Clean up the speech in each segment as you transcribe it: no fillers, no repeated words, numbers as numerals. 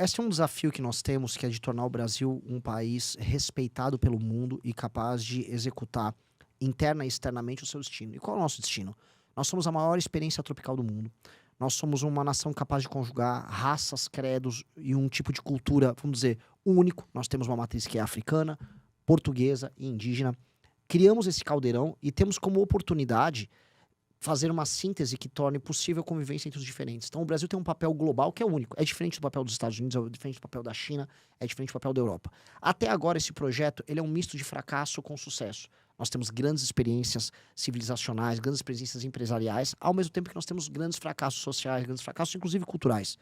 esse é um desafio que nós temos, que é de tornar o Brasil um país respeitado pelo mundo e capaz de executar interna e externamente o seu destino. E qual é o nosso destino? Nós somos a maior experiência tropical do mundo. Nós somos uma nação capaz de conjugar raças, credos e um tipo de cultura, vamos dizer, único. Nós temos uma matriz que é africana, portuguesa e indígena. Criamos esse caldeirão e temos como oportunidade fazer uma síntese que torne possível a convivência entre os diferentes. Então, o Brasil tem um papel global que é único. É diferente do papel dos Estados Unidos, é diferente do papel da China, é diferente do papel da Europa. Até agora, esse projeto ele é um misto de fracasso com sucesso. Nós temos grandes experiências civilizacionais, grandes experiências empresariais, ao mesmo tempo que nós temos grandes fracassos sociais, grandes fracassos, inclusive culturais.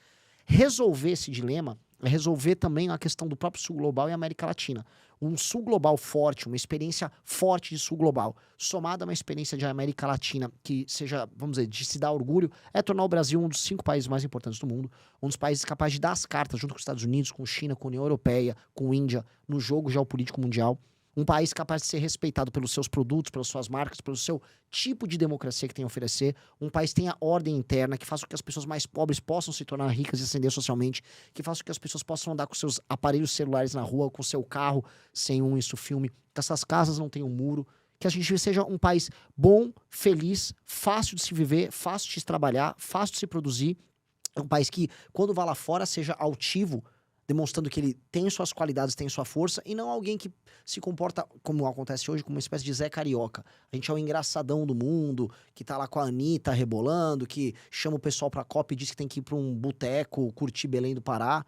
Resolver esse dilema é resolver também a questão do próprio Sul Global e América Latina. Um Sul Global forte, uma experiência forte de Sul Global, somada a uma experiência de América Latina que seja, vamos dizer, de se dar orgulho, é tornar o Brasil um dos 5 países mais importantes do mundo, um dos países capazes de dar as cartas junto com os Estados Unidos, com China, com a União Europeia, com a Índia, no jogo geopolítico mundial. Um país capaz de ser respeitado pelos seus produtos, pelas suas marcas, pelo seu tipo de democracia que tem a oferecer. Um país que tenha ordem interna, que faça com que as pessoas mais pobres possam se tornar ricas e ascender socialmente, que faça com que as pessoas possam andar com seus aparelhos celulares na rua, com seu carro, sem um filme, que essas casas não tenham muro, que a gente seja um país bom, feliz, fácil de se viver, fácil de se trabalhar, fácil de se produzir. É um país que, quando vá lá fora, seja altivo, demonstrando que ele tem suas qualidades, tem sua força, e não alguém que se comporta, como acontece hoje, como uma espécie de Zé Carioca. A gente é o engraçadão do mundo, que tá lá com a Anitta rebolando, que chama o pessoal pra Copa e diz que tem que ir pra um boteco, curtir Belém do Pará.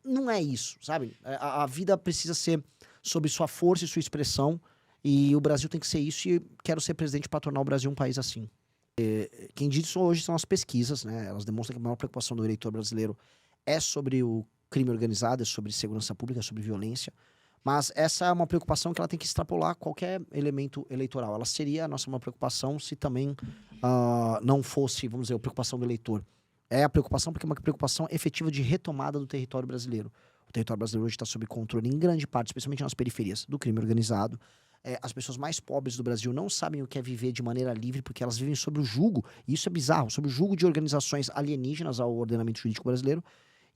Não é isso, sabe? A vida precisa ser sobre sua força e sua expressão, e o Brasil tem que ser isso, e quero ser presidente para tornar o Brasil um país assim. Quem diz isso hoje são as pesquisas, né? Elas demonstram que a maior preocupação do eleitor brasileiro é sobre o crime organizado, é sobre segurança pública, é sobre violência. Mas essa é uma preocupação que ela tem que extrapolar qualquer elemento eleitoral. Ela seria a nossa uma preocupação se também não fosse, vamos dizer, a preocupação do eleitor. É a preocupação porque é uma preocupação efetiva de retomada do território brasileiro. O território brasileiro hoje está sob controle, em grande parte, especialmente nas periferias, do crime organizado. As pessoas mais pobres do Brasil não sabem o que é viver de maneira livre porque elas vivem sob o jugo, e isso é bizarro, sob o jugo de organizações alienígenas ao ordenamento jurídico brasileiro.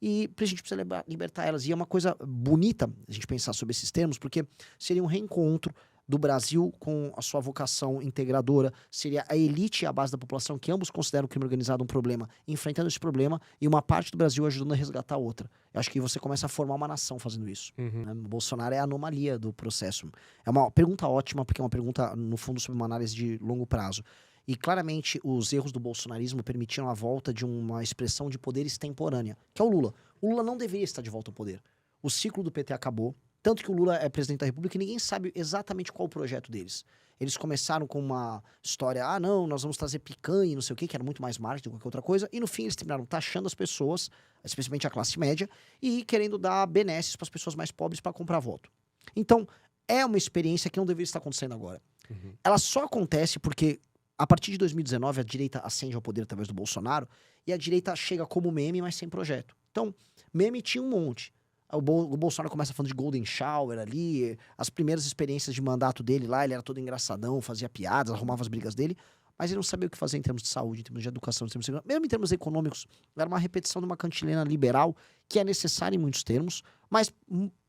E a gente precisa libertar elas. E é uma coisa bonita a gente pensar sobre esses termos, porque seria um reencontro do Brasil com a sua vocação integradora, seria a elite e a base da população, que ambos consideram o crime organizado um problema, enfrentando esse problema, e uma parte do Brasil ajudando a resgatar a outra. Eu acho que você começa a formar uma nação fazendo isso. Uhum. Né? Bolsonaro é a anomalia do processo. É uma pergunta ótima, porque é uma pergunta, no fundo, sobre uma análise de longo prazo. E claramente os erros do bolsonarismo permitiram a volta de uma expressão de poder extemporânea, que é o Lula. O Lula não deveria estar de volta ao poder. O ciclo do PT acabou, tanto que o Lula é presidente da República e ninguém sabe exatamente qual o projeto deles. Eles começaram com uma história, não, nós vamos trazer picanha e não sei o que era muito mais marketing do que qualquer outra coisa, e no fim eles terminaram taxando as pessoas, especialmente a classe média, e querendo dar benesses para as pessoas mais pobres para comprar voto. Então, é uma experiência que não deveria estar acontecendo agora. Uhum. Ela só acontece porque a partir de 2019, a direita ascende ao poder através do Bolsonaro e a direita chega como meme, mas sem projeto. Então, meme tinha um monte. O Bolsonaro começa falando de Golden Shower ali, as primeiras experiências de mandato dele lá, ele era todo engraçadão, fazia piadas, arrumava as brigas dele, mas ele não sabia o que fazer em termos de saúde, em termos de educação, em termos de segurança. Mesmo em termos econômicos, era uma repetição de uma cantilena liberal, que é necessária em muitos termos, mas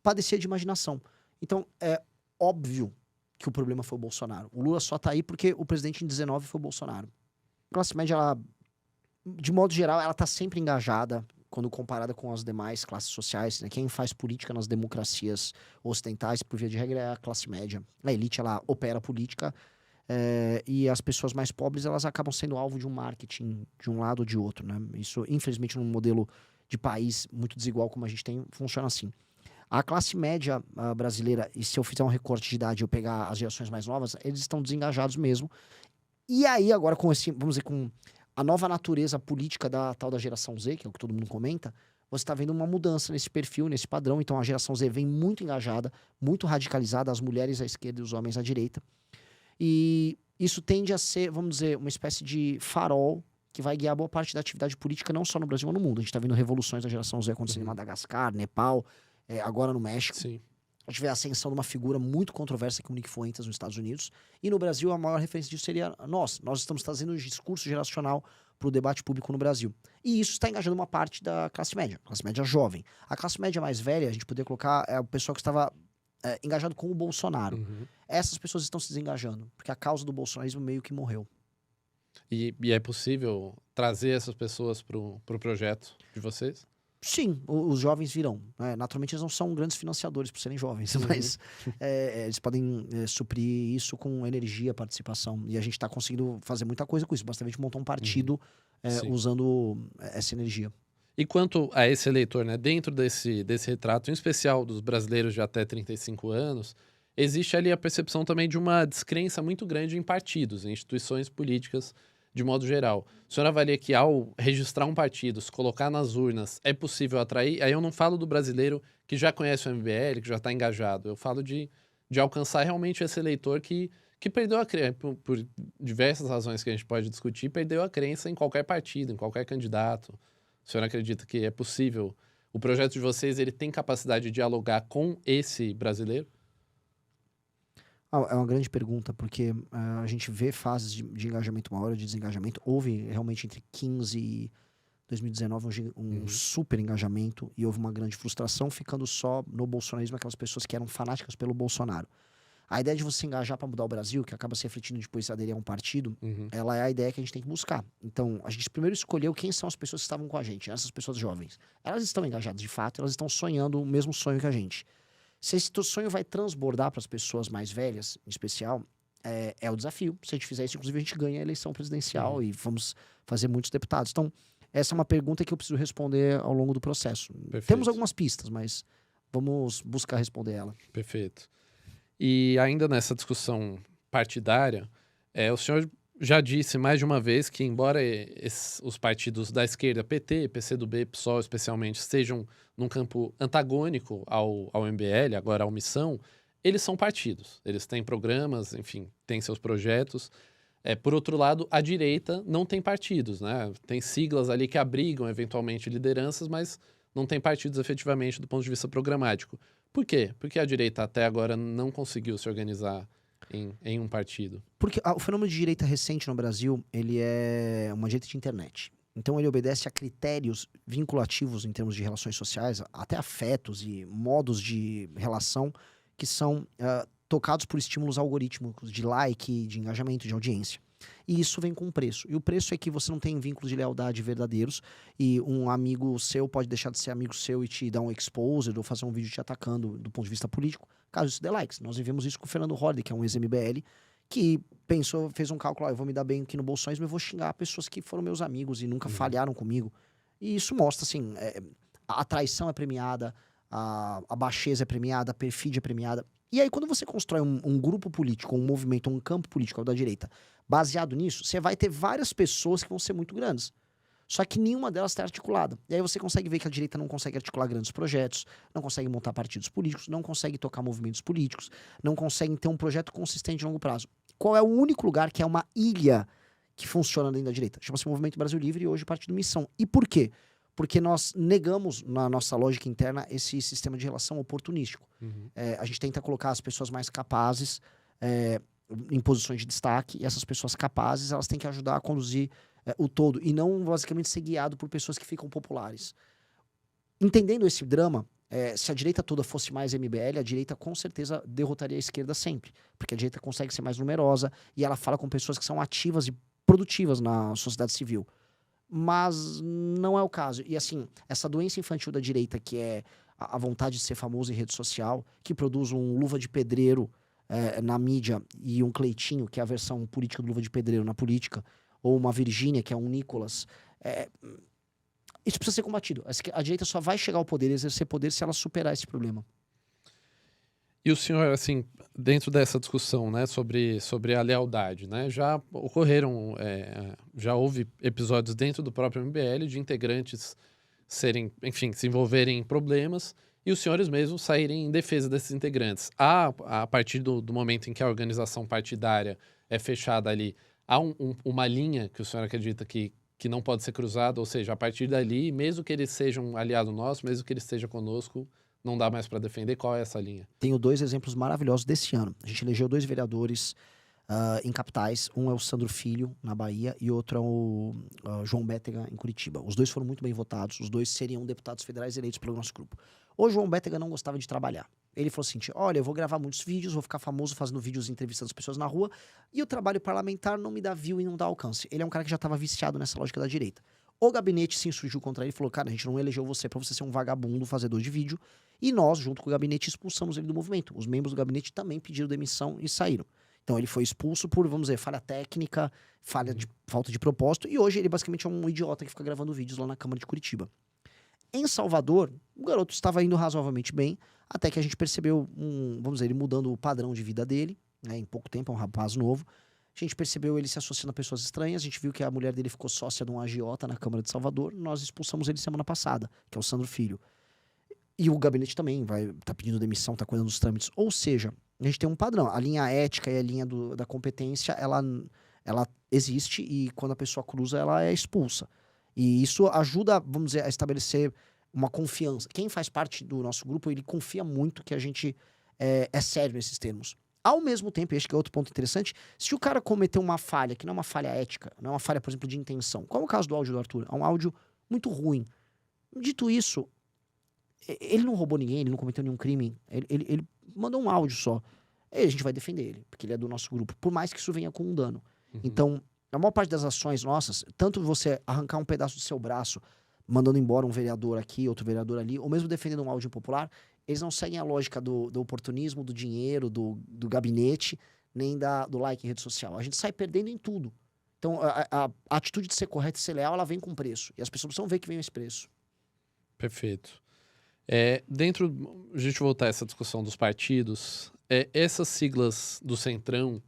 padecia de imaginação. Então, é óbvio que o problema foi o Bolsonaro. O Lula só tá aí porque o presidente em 19 foi o Bolsonaro. A classe média, ela, de modo geral, ela tá sempre engajada quando comparada com as demais classes sociais, né? Quem faz política nas democracias ocidentais, por via de regra, é a classe média. A elite, ela opera a política e as pessoas mais pobres, elas acabam sendo alvo de um marketing de um lado ou de outro, né? Isso, infelizmente, num modelo de país muito desigual como a gente tem, funciona assim. A classe média brasileira, e se eu fizer um recorte de idade e eu pegar as gerações mais novas, eles estão desengajados mesmo. E aí, agora, com esse, vamos dizer, com a nova natureza política da tal da geração Z, que é o que todo mundo comenta, você está vendo uma mudança nesse perfil, nesse padrão. Então, a geração Z vem muito engajada, muito radicalizada, as mulheres à esquerda e os homens à direita. E isso tende a ser, vamos dizer, uma espécie de farol que vai guiar boa parte da atividade política, não só no Brasil, mas no mundo. A gente está vendo revoluções da geração Z acontecendo em Madagascar, Nepal, agora no México. Sim. A gente vê a ascensão de uma figura muito controversa que é o Nick Fuentes nos Estados Unidos. E no Brasil, a maior referência disso seria nós. Nós estamos trazendo um discurso geracional para o debate público no Brasil. E isso está engajando uma parte da classe média jovem. A classe média mais velha, a gente poderia colocar, é o pessoal que estava engajado com o Bolsonaro. Uhum. Essas pessoas estão se desengajando, porque a causa do bolsonarismo meio que morreu. E é possível trazer essas pessoas pro projeto de vocês? Sim, os jovens virão. Né? Naturalmente, eles não são grandes financiadores por serem jovens, mas eles podem suprir isso com energia, participação. E a gente está conseguindo fazer muita coisa com isso. Basta a gente montar um partido Sim. usando essa energia. E quanto a esse eleitor, né, dentro desse retrato, em especial dos brasileiros de até 35 anos, existe ali a percepção também de uma descrença muito grande em partidos, em instituições políticas de modo geral. O senhor avalia que ao registrar um partido, se colocar nas urnas, é possível atrair? Aí eu não falo do brasileiro que já conhece o MBL, que já está engajado. Eu falo de alcançar realmente esse eleitor que perdeu a crença, por diversas razões que a gente pode discutir, perdeu a crença em qualquer partido, em qualquer candidato. O senhor acredita que é possível? O projeto de vocês, ele tem capacidade de dialogar com esse brasileiro? É uma grande pergunta, porque a gente vê fases de engajamento maior ou de desengajamento. Houve realmente entre 15 e 2019 um super engajamento e houve uma grande frustração, ficando só no bolsonarismo aquelas pessoas que eram fanáticas pelo Bolsonaro. A ideia de você engajar para mudar o Brasil, que acaba se refletindo depois aderir a um partido, ela é a ideia que a gente tem que buscar. Então, a gente primeiro escolheu quem são as pessoas que estavam com a gente, essas pessoas jovens. Elas estão engajadas de fato, elas estão sonhando o mesmo sonho que a gente. Se esse teu sonho vai transbordar para as pessoas mais velhas, em especial, é o desafio. Se a gente fizer isso, inclusive, a gente ganha a eleição presidencial e vamos fazer muitos deputados. Então, essa é uma pergunta que eu preciso responder ao longo do processo. Perfeito. Temos algumas pistas, mas vamos buscar responder ela. Perfeito. E ainda nessa discussão partidária, o senhor já disse mais de uma vez que, embora os partidos da esquerda, PT, PCdoB, PSOL especialmente, estejam num campo antagônico ao MBL, agora ao Missão, eles são partidos. Eles têm programas, enfim, têm seus projetos. Por outro lado, a direita não tem partidos, né? Tem siglas ali que abrigam, eventualmente, lideranças, mas não tem partidos efetivamente do ponto de vista programático. Por quê? Porque a direita até agora não conseguiu se organizar em um partido. Porque o fenômeno de direita recente no Brasil, ele é uma direita de internet. Então ele obedece a critérios vinculativos em termos de relações sociais, até afetos e modos de relação que são tocados por estímulos algorítmicos de like, de engajamento, de audiência. E isso vem com um preço. E o preço é que você não tem vínculos de lealdade verdadeiros e um amigo seu pode deixar de ser amigo seu e te dar um exposed ou fazer um vídeo te atacando do ponto de vista político, caso isso dê likes. Nós vivemos isso com o Fernando Holliday, que é um ex-MBL, que pensou, fez um cálculo, eu vou me dar bem aqui no bolsonarismo, eu vou xingar pessoas que foram meus amigos e nunca falharam comigo. E isso mostra, assim, a traição é premiada, a baixeza é premiada, a perfídia é premiada. E aí, quando você constrói um grupo político, um movimento, um campo político da direita, baseado nisso, você vai ter várias pessoas que vão ser muito grandes. Só que nenhuma delas está articulada. E aí você consegue ver que a direita não consegue articular grandes projetos, não consegue montar partidos políticos, não consegue tocar movimentos políticos, não consegue ter um projeto consistente de longo prazo. Qual é o único lugar que é uma ilha que funciona dentro da direita? Chama-se Movimento Brasil Livre e hoje Partido Missão. E por quê? Porque nós negamos, na nossa lógica interna, esse sistema de relação oportunístico. A gente tenta colocar as pessoas mais capazes em posições de destaque, e essas pessoas capazes, elas têm que ajudar a conduzir o todo, e não basicamente ser guiado por pessoas que ficam populares. Entendendo esse drama, se a direita toda fosse mais MBL, a direita com certeza derrotaria a esquerda sempre, porque a direita consegue ser mais numerosa, e ela fala com pessoas que são ativas e produtivas na sociedade civil. Mas não é o caso. E assim, essa doença infantil da direita, que é a vontade de ser famoso em rede social, que produz um Luva de Pedreiro na mídia e um Cleitinho, que é a versão política do Luva de Pedreiro na política, ou uma Virgínia, que é um Nicolas. Isso precisa ser combatido. A direita só vai chegar ao poder e exercer poder se ela superar esse problema. E o senhor, assim, dentro dessa discussão, né, sobre a lealdade, né, já ocorreram, já houve episódios dentro do próprio MBL de integrantes se envolverem em problemas e os senhores mesmos saírem em defesa desses integrantes. A partir do momento em que a organização partidária é fechada ali, há uma linha que o senhor acredita que não pode ser cruzada, ou seja, a partir dali, mesmo que eles sejam um aliado nosso, mesmo que ele esteja conosco, não dá mais para defender? Qual é essa linha? Tenho 2 exemplos maravilhosos desse ano. A gente elegeu 2 vereadores em capitais. Um é o Sandro Filho, na Bahia, e outro é o João Bétega, em Curitiba. Os dois foram muito bem votados, os dois seriam deputados federais eleitos pelo nosso grupo. O João Bétega não gostava de trabalhar. Ele falou assim, olha, eu vou gravar muitos vídeos, vou ficar famoso fazendo vídeos entrevistando as pessoas na rua, e o trabalho parlamentar não me dá view e não dá alcance. Ele é um cara que já estava viciado nessa lógica da direita. O gabinete se insurgiu contra ele e falou, cara, a gente não elegeu você pra você ser um vagabundo fazedor de vídeo, e nós, junto com o gabinete, expulsamos ele do movimento. Os membros do gabinete também pediram demissão e saíram. Então ele foi expulso por, vamos dizer, falha técnica, falta de propósito, e hoje ele basicamente é um idiota que fica gravando vídeos lá na Câmara de Curitiba. Em Salvador, o garoto estava indo razoavelmente bem, até que a gente percebeu, vamos dizer, ele mudando o padrão de vida dele, né, em pouco tempo, é um rapaz novo. A gente percebeu ele se associando a pessoas estranhas, a gente viu que a mulher dele ficou sócia de um agiota na Câmara de Salvador, nós expulsamos ele semana passada, que é o Sandro Filho. E o gabinete também tá pedindo demissão, tá cuidando dos trâmites. Ou seja, a gente tem um padrão. A linha ética e a linha da competência, ela existe e quando a pessoa cruza, ela é expulsa. E isso ajuda, vamos dizer, a estabelecer uma confiança. Quem faz parte do nosso grupo, ele confia muito que a gente é sério nesses termos. Ao mesmo tempo, e este que é outro ponto interessante, se o cara cometeu uma falha, que não é uma falha ética, não é uma falha, por exemplo, de intenção, como é o caso do áudio do Arthur, é um áudio muito ruim. Dito isso, ele não roubou ninguém, ele não cometeu nenhum crime, ele mandou um áudio só. E a gente vai defender ele, porque ele é do nosso grupo, por mais que isso venha com um dano. Então, a maior parte das ações nossas, tanto você arrancar um pedaço do seu braço, mandando embora um vereador aqui, outro vereador ali, ou mesmo defendendo um áudio impopular, eles não seguem a lógica do oportunismo, do dinheiro, do gabinete, nem do like em rede social. A gente sai perdendo em tudo. Então, a atitude de ser correta e ser leal, ela vem com preço. E as pessoas precisam ver que vem esse preço. Perfeito. A gente voltar a essa discussão dos partidos, essas siglas do Centrão,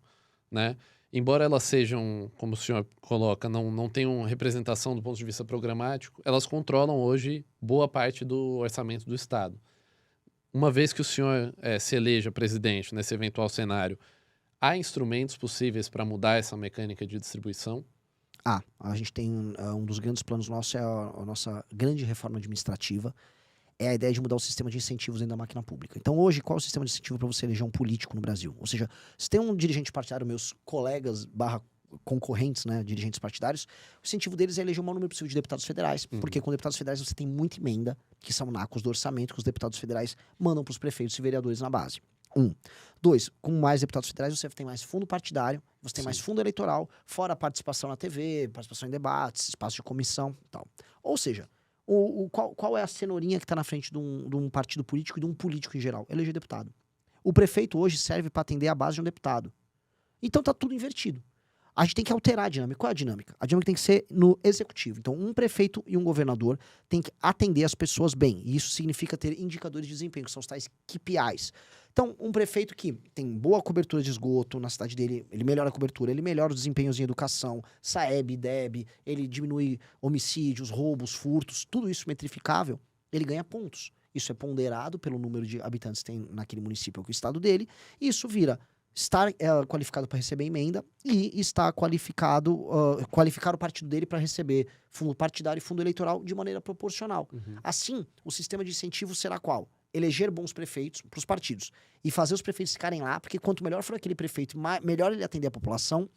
né? Embora elas sejam, como o senhor coloca, não tenham representação do ponto de vista programático, elas controlam hoje boa parte do orçamento do Estado. Uma vez que o senhor se eleja presidente nesse eventual cenário, há instrumentos possíveis para mudar essa mecânica de distribuição? A gente tem um dos grandes planos nossos, é a nossa grande reforma administrativa, é a ideia de mudar o sistema de incentivos dentro da máquina pública. Então hoje, qual é o sistema de incentivo para você eleger um político no Brasil? Ou seja, se tem um dirigente partidário, meus colegas / concorrentes, né, dirigentes partidários, o incentivo deles é eleger o maior número possível de deputados federais, porque com deputados federais você tem muita emenda, que são nacos do orçamento, que os deputados federais mandam para os prefeitos e vereadores na base. 2, com mais deputados federais você tem mais fundo partidário, você tem mais fundo eleitoral, fora a participação na TV, participação em debates, espaço de comissão e tal. Ou seja, qual é a cenourinha que está na frente de um partido político e de um político em geral? Eleger deputado. O prefeito hoje serve para atender a base de um deputado. Então tá tudo invertido. A gente tem que alterar a dinâmica. Qual é a dinâmica? A dinâmica tem que ser no executivo. Então, um prefeito e um governador têm que atender as pessoas bem. E isso significa ter indicadores de desempenho, que são os tais KPIs. Então, um prefeito que tem boa cobertura de esgoto na cidade dele, ele melhora a cobertura, ele melhora os desempenhos em educação, SAEB, DEB, ele diminui homicídios, roubos, furtos, tudo isso metrificável, ele ganha pontos. Isso é ponderado pelo número de habitantes que tem naquele município ou que o estado dele, e isso vira estar qualificado para receber emenda e estar qualificar o partido dele para receber fundo partidário e fundo eleitoral de maneira proporcional. Assim, o sistema de incentivo será qual? Eleger bons prefeitos para os partidos e fazer os prefeitos ficarem lá, porque quanto melhor for aquele prefeito, melhor ele atender a população,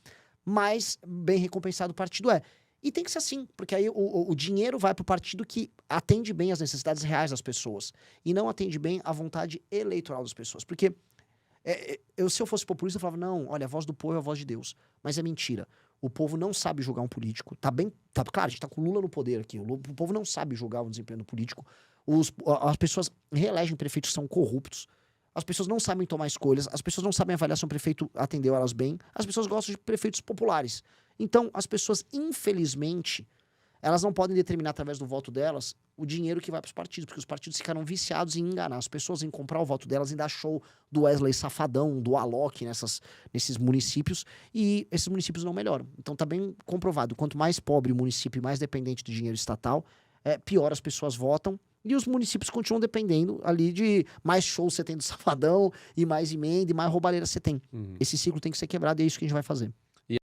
mais bem recompensado o partido é. E tem que ser assim, porque aí o dinheiro vai para o partido que atende bem as necessidades reais das pessoas e não atende bem a vontade eleitoral das pessoas. Porque se eu fosse populista, eu falava, não, olha, a voz do povo é a voz de Deus. Mas é mentira. O povo não sabe julgar um político. Claro, a gente tá com o Lula no poder aqui. O povo não sabe julgar o desempenho do político. As pessoas reelegem prefeitos que são corruptos. As pessoas não sabem tomar escolhas. As pessoas não sabem avaliar se um prefeito atendeu elas bem. As pessoas gostam de prefeitos populares. Então, as pessoas, infelizmente, elas não podem determinar através do voto delas o dinheiro que vai para os partidos, porque os partidos ficaram viciados em enganar as pessoas, em comprar o voto delas, em dar show do Wesley Safadão, do Alok nesses municípios, e esses municípios não melhoram. Então tá bem comprovado, quanto mais pobre o município e mais dependente do dinheiro estatal, pior as pessoas votam, e os municípios continuam dependendo ali de mais shows você tem do Safadão, e mais emenda, e mais roubalheira você tem. Esse ciclo tem que ser quebrado, e é isso que a gente vai fazer.